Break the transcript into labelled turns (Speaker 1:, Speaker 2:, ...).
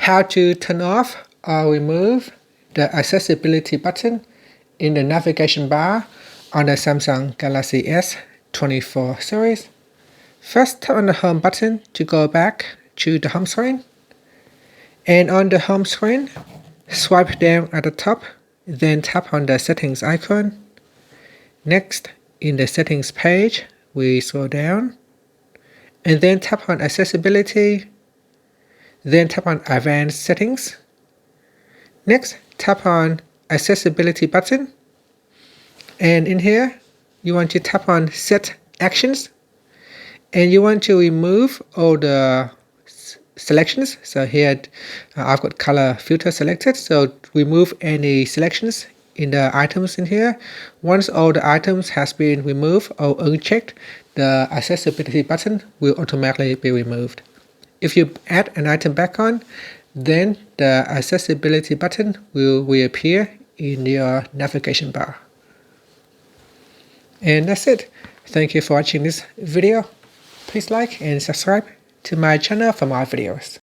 Speaker 1: how to turn off or remove the accessibility button in the navigation bar on the Samsung Galaxy S24 series. First, tap on the home button to go back to the home screen. And on the home screen, swipe down at the top, then tap on the settings icon. Next, in the settings page, we scroll down and then tap on accessibility, then tap on advanced settings. Next, tap on accessibility button, and in here you want to tap on set actions, and you want to remove all the selections. So here I've got color filter selected, so remove any selections in the items in here. Once all the items has been removed or unchecked, the accessibility button will automatically be removed. If you add an item back on, then the accessibility button will reappear in your navigation bar. And that's it. Thank you for watching this video. Please like and subscribe to my channel for more videos.